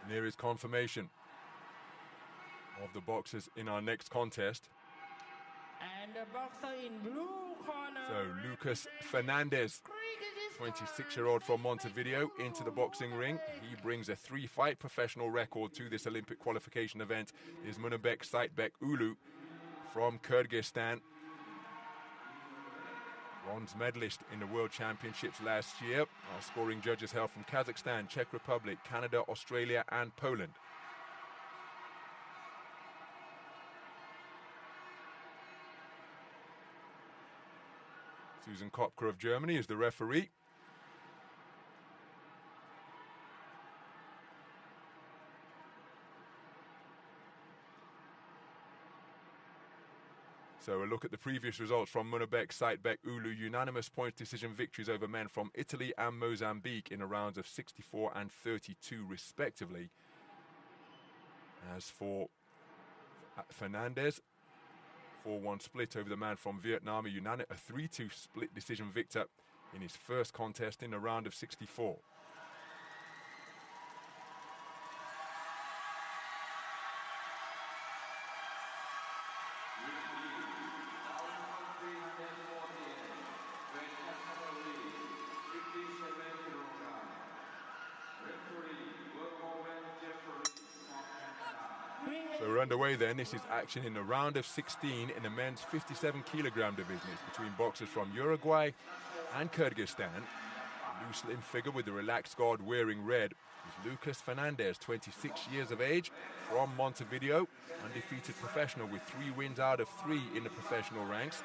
Here is confirmation of the boxers in our next contest. And the boxer in blue corner. So Lucas Fernandez, 26-year-old from Montevideo, into the boxing ring. He brings a 3-fight professional record to this Olympic qualification event. Is Munarbek Seiitbek Uulu from Kyrgyzstan. Bronze medalist in the World Championships last year. Our scoring judges hail from Kazakhstan, Czech Republic, Canada, Australia and Poland. Susan Kopka of Germany is the referee. So a look at the previous results from Munarbek Seiitbek Uulu. Unanimous points decision victories over men from Italy and Mozambique in the rounds of 64 and 32 respectively. As for Fernandez, 4-1 split over the man from Vietnam, a 3-2 split decision victor in his first contest in the round of 64. So we're underway then. This is action in the round of 16 in the men's 57-kilogram division. It's between boxers from Uruguay and Kyrgyzstan. A loose slim figure with the relaxed guard wearing red is Lucas Fernandez, 26 years of age, from Montevideo. Undefeated professional with 3 wins out of 3 in the professional ranks.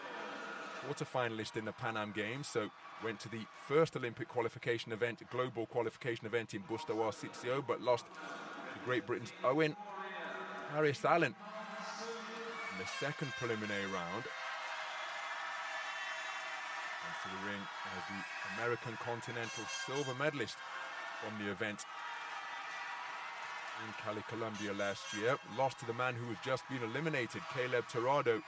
Quarter-finalist in the Pan Am Games, so went to the first Olympic qualification event, global qualification event in Bustawa Sitio, but lost to Great Britain's Owen Harris Allen in the second preliminary round. Into the ring as the American Continental silver medalist from the event in Cali, Colombia last year. Lost to the man who has just been eliminated, Caleb Tirado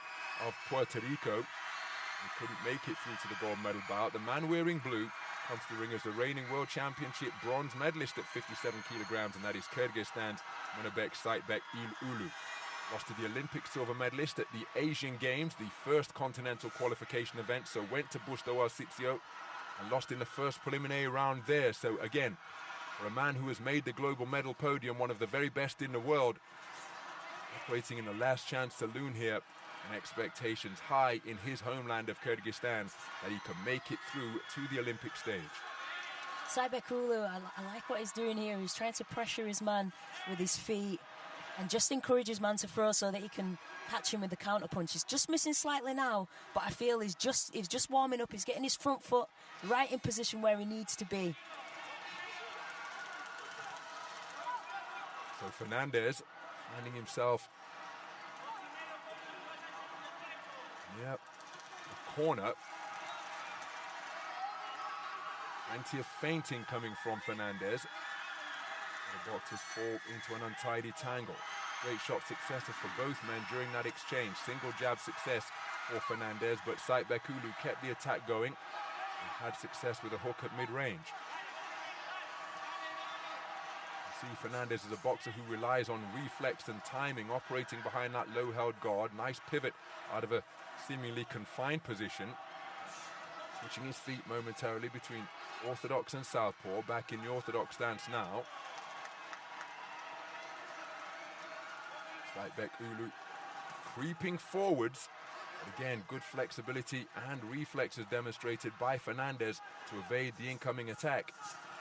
of Puerto Rico. He couldn't make it through to the gold medal bout. The man wearing blue comes to the ring as the reigning World Championship bronze medalist at 57 kilograms, and that is Kyrgyzstan's Munarbek Seiitbek Uulu. Lost to the Olympic silver medalist at the Asian Games, the first continental qualification event, so went to Bustawa Sitio and lost in the first preliminary round there. So again, for a man who has made the global medal podium, one of the very best in the world, operating in the last chance saloon here, and expectations high in his homeland of Kyrgyzstan that he can make it through to the Olympic stage. Seiitbek Uulu, I like what he's doing here. He's trying to pressure his man with his feet and just encourage his man to throw so that he can catch him with the counter punch. He's just missing slightly now, but I feel he's just warming up. He's getting his front foot right in position where he needs to be. So Fernandez finding himself the corner. Plenty of feinting coming from Fernandez. The boxers fall into an untidy tangle. Great shot successes for both men during that exchange. Single jab success for Fernandez, but Seiitbek Uulu kept the attack going and had success with a hook at mid-range. You see Fernandez is a boxer who relies on reflex and timing, operating behind that low-held guard. Nice pivot out of a seemingly confined position. Switching his feet momentarily between orthodox and southpaw, back in the orthodox stance now. Seiitbek Uulu creeping forwards. But again, good flexibility and reflexes demonstrated by Fernandez to evade the incoming attack.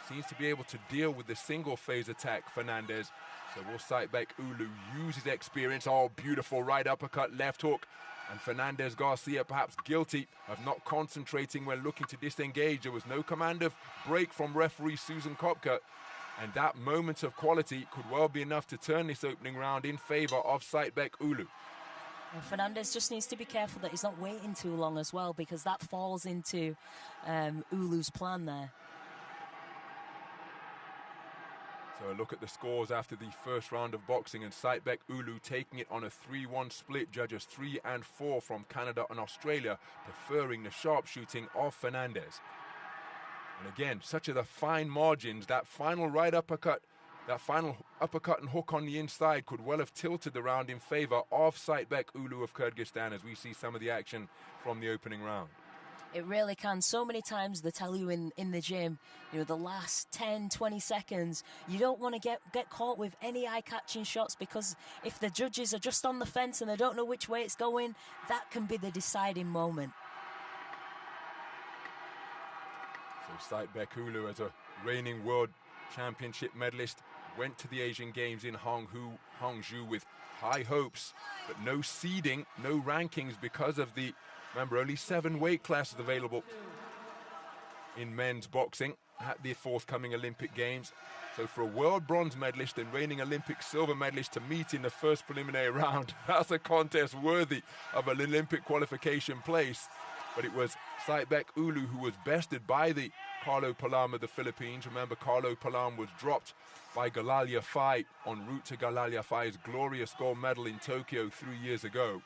Seems to be able to deal with the single phase attack, Fernandez. So will Seiitbek Uulu use his experience? Oh, beautiful right uppercut, left hook. And Fernandez Garcia perhaps guilty of not concentrating when looking to disengage. There was no command of break from referee Susan Kopka. And that moment of quality could well be enough to turn this opening round in favor of Seiitbek Uulu. And Fernandez just needs to be careful that he's not waiting too long as well, because that falls into Ulu's plan there. So a look at the scores after the first round of boxing, and Seiitbek Uulu taking it on a 3-1 split. Judges 3 and 4 from Canada and Australia preferring the sharpshooting of Fernandez. And again, such are the fine margins. That final right uppercut That final uppercut and hook on the inside could well have tilted the round in favor of Seiitbek Uulu of Kyrgyzstan, as we see some of the action from the opening round. It really can. So many times they tell you in the gym, the last 10, 20 seconds, you don't want to get caught with any eye-catching shots, because if the judges are just on the fence and they don't know which way it's going, that can be the deciding moment. So Seiitbek Uulu, as a reigning world championship medalist, went to the Asian Games in Hangzhou with high hopes, but no seeding, no rankings because of the, remember, only 7 weight classes available in men's boxing at the forthcoming Olympic Games. So for a world bronze medalist and reigning Olympic silver medalist to meet in the first preliminary round, that's a contest worthy of an Olympic qualification place. But it was Seiitbek Uulu who was bested by the Carlo Palam of the Philippines. Remember, Carlo Palam was dropped by Galalia Fai en route to Galalia Fai's glorious gold medal in Tokyo 3 years ago.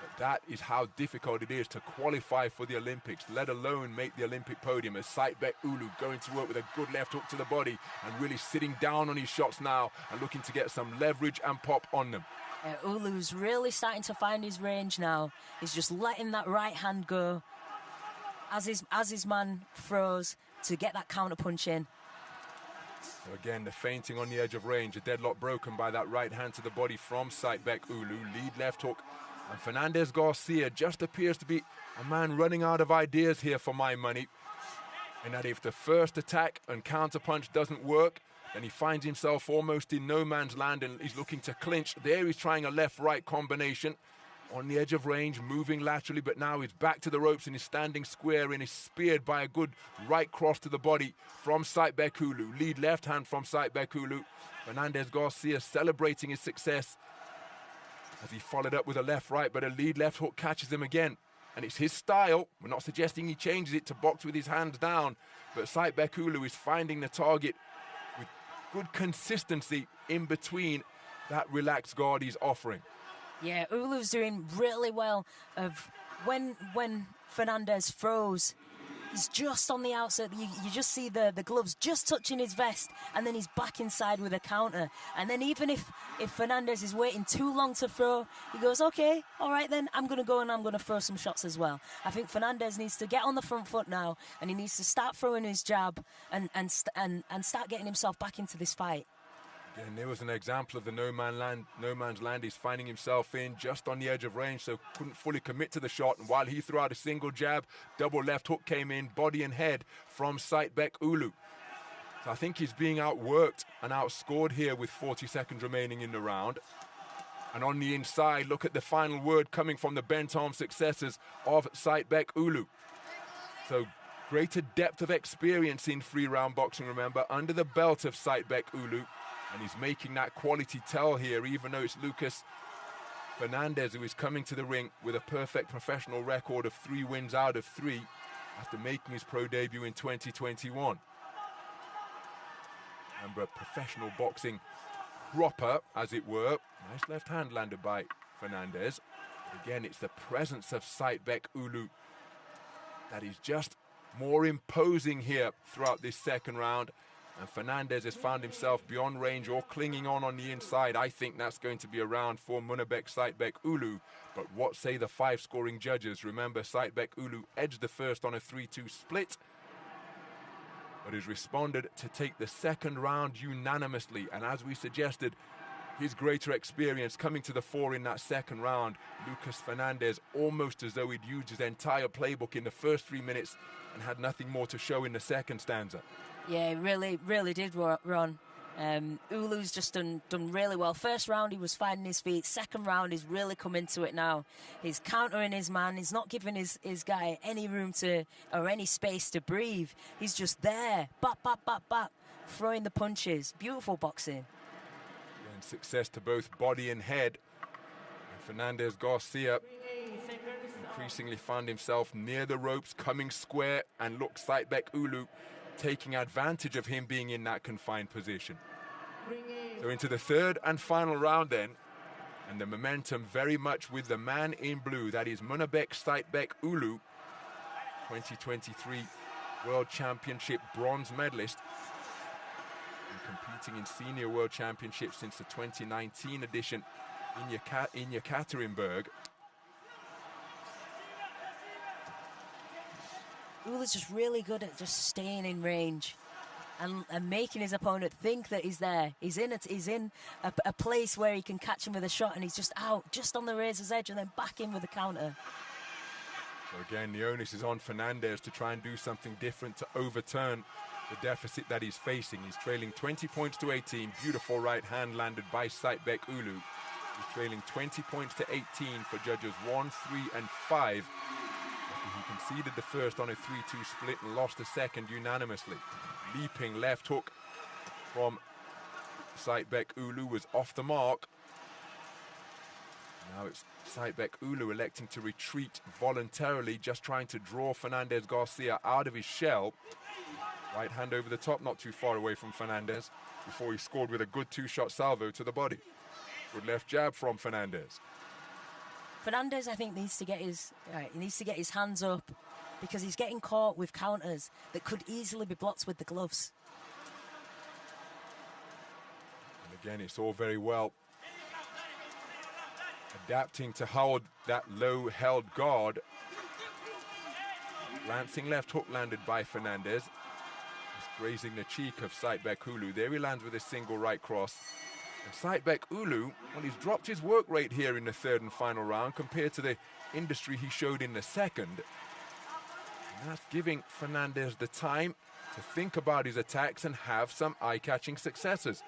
But that is how difficult it is to qualify for the Olympics, let alone make the Olympic podium, as Seiitbek Uulu going to work with a good left hook to the body and really sitting down on his shots now and looking to get some leverage and pop on them. Ulu's really starting to find his range now. He's just letting that right hand go as his man throws to get that counter punch in. So again, the feinting on the edge of range, a deadlock broken by that right hand to the body from Seiitbek Uulu. Lead left hook. And Fernandez Garcia just appears to be a man running out of ideas here for my money. And that if the first attack and counter punch doesn't work, then he finds himself almost in no man's land and he's looking to clinch. There he's trying a left-right combination on the edge of range, moving laterally, but now he's back to the ropes and he's standing square and is speared by a good right cross to the body from Seiitbek Uulu. Lead left hand from Seiitbek Uulu. Fernandez Garcia celebrating his success as he followed up with a left-right, but a lead left hook catches him again. And it's his style. We're not suggesting he changes it to box with his hands down, but Seiitbek Uulu is finding the target with good consistency in between that relaxed guard he's offering. Yeah, Ulu's doing really well of when Fernandez throws, he's just on the outside. You just see the gloves just touching his vest, and then he's back inside with a counter. And then even if Fernandez is waiting too long to throw, he goes, okay, all right then, I'm going to go and I'm going to throw some shots as well. I think Fernandez needs to get on the front foot now, and he needs to start throwing his jab and start getting himself back into this fight. And there was an example of the no man's land he's finding himself in, just on the edge of range, so couldn't fully commit to the shot. And while he threw out a single jab, double left hook came in, body and head from Seiitbek Uulu. So I think he's being outworked and outscored here with 40 seconds remaining in the round. And on the inside, look at the final word coming from the bent arm successors of Seiitbek Uulu. So greater depth of experience in 3-round boxing, remember, under the belt of Seiitbek Uulu. And he's making that quality tell here, even though it's Lucas Fernandez who is coming to the ring with a perfect professional record of 3 wins out of 3 after making his pro debut in 2021. Remember, professional boxing proper, as it were. Nice left hand landed by Fernandez. But again, it's the presence of Seiitbek Uulu that is just more imposing here throughout this second round. And Fernandez has found himself beyond range or clinging on the inside. I think that's going to be a round for Munarbek Seiitbek Uulu. But what say the 5 scoring judges? Remember, Seiitbek Uulu edged the first on a 3-2 split, but has responded to take the second round unanimously. And as we suggested, his greater experience coming to the fore in that second round. Lucas Fernandez, almost as though he'd used his entire playbook in the first 3 minutes and had nothing more to show in the second stanza. Yeah, really, really did, Ron. Ulu's just done really well. First round, he was finding his feet. Second round, he's really come into it now. He's countering his man. He's not giving his guy any room to, or any space to breathe. He's just there, bap, bap, bap, bap, throwing the punches. Beautiful boxing. And success to both body and head. And Fernandez Garcia increasingly found himself near the ropes, coming square, and look, Seiitbek Uulu taking advantage of him being in that confined position. So into the third and final round then, and the momentum very much with the man in blue. That is Munarbek Seiitbek Uulu, 2023 World Championship bronze medalist, and competing competing in Senior World Championships since the 2019 edition in Yekaterinburg. Uulu's just really good at just staying in range and making his opponent think that he's there. He's in a place where he can catch him with a shot, and he's just out, just on the razor's edge, and then back in with a counter. So again, the onus is on Fernandez to try and do something different to overturn the deficit that he's facing. He's trailing 20 points to 18. Beautiful right hand landed by Seiitbek Uulu. He's trailing 20 points to 18 for judges 1, 3, and 5. After he conceded the first on a 3-2 split and lost the second unanimously. Leaping left hook from Seiitbek Uulu was off the mark. Now it's Seiitbek Uulu electing to retreat voluntarily, just trying to draw Fernandez Garcia out of his shell. Right hand over the top, not too far away from Fernandez, before he scored with a good two-shot salvo to the body. Good left jab from Fernandez. Fernandez, I think, needs to get his hands up, because he's getting caught with counters that could easily be blocked with the gloves. And again, it's all very well adapting to hold that low held guard. Glancing left hook landed by Fernandez. Just grazing the cheek of Seiitbek Uulu. There he lands with a single right cross. And Seiitbek Uulu, well, he's dropped his work rate here in the third and final round compared to the industry he showed in the second. And that's giving Fernandez the time to think about his attacks and have some eye-catching successes.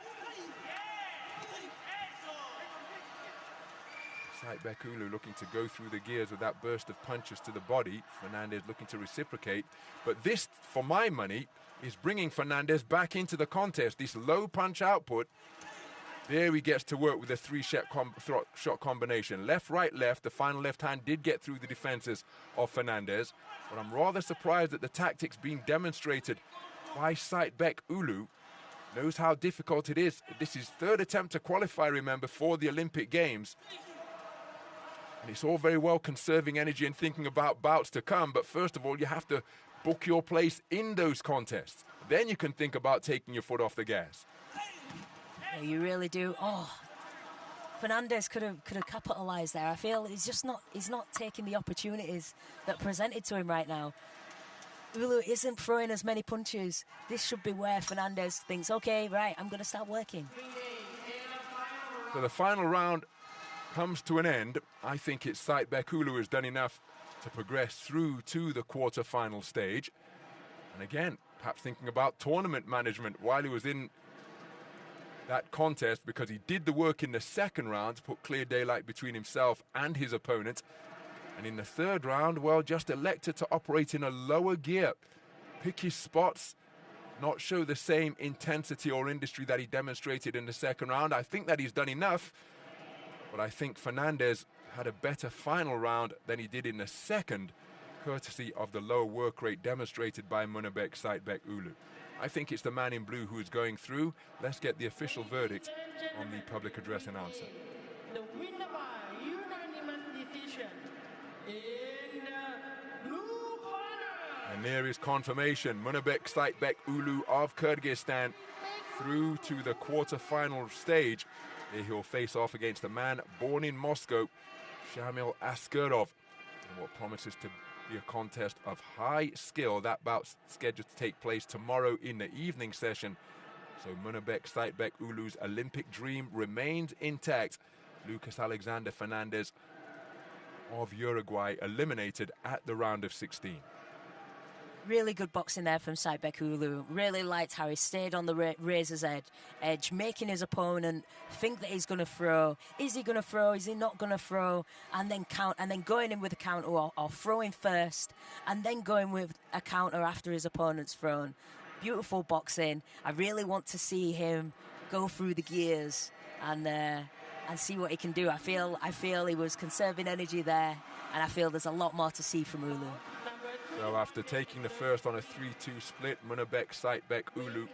Seiitbek Uulu looking to go through the gears with that burst of punches to the body. Fernandez looking to reciprocate. But this, for my money, is bringing Fernandez back into the contest. This low punch output. There he gets to work with a three-shot combination. Left, right, left. The final left hand did get through the defenses of Fernandez. But I'm rather surprised at the tactics being demonstrated by Seiitbek Uulu. Knows how difficult it is. This is third attempt to qualify, remember, for the Olympic Games. And it's all very well conserving energy and thinking about bouts to come. But first of all, you have to book your place in those contests. Then you can think about taking your foot off the gas. Yeah, you really do. Oh, Fernandez could have capitalised there. I feel he's not taking the opportunities that presented to him right now. Uulu isn't throwing as many punches. This should be where Fernandez thinks, okay, right, I'm going to start working. So the final round comes to an end. I think it's Seiitbek Uulu has done enough to progress through to the quarter-final stage. And again, perhaps thinking about tournament management while he was in that contest, because he did the work in the second round to put clear daylight between himself and his opponent. And in the third round, well, just elected to operate in a lower gear, pick his spots, not show the same intensity or industry that he demonstrated in the second round. I think that he's done enough, but I think Fernandez had a better final round than he did in the second, courtesy of the low work rate demonstrated by Munarbek Seiitbek Uulu. I think it's the man in blue who is going through. Let's get the official verdict on the public address announcer. The winner by unanimous decision in the blue corner. And there is confirmation. Munarbek Seiitbek Uulu of Kyrgyzstan through to the quarter-final stage. There he'll face off against a man born in Moscow, Shamil Askarov, in what promises to be a contest of high skill. That bout's scheduled to take place tomorrow in the evening session. So Munarbek Seiitbek Uulu's Olympic dream remains intact. Lucas Alexander Fernandez of Uruguay eliminated at the round of 16. Really good boxing there from Seiitbek Uulu. Really liked how he stayed on the razor's edge, making his opponent think that he's going to throw. Is he going to throw? Is he not going to throw? And then count, and then going in with a counter, or throwing first, and then going with a counter after his opponent's thrown. Beautiful boxing. I really want to see him go through the gears and see what he can do. I feel he was conserving energy there, and I feel there's a lot more to see from Uulu. So after taking the first on a 3-2 split, Munarbek Seiitbek Uulu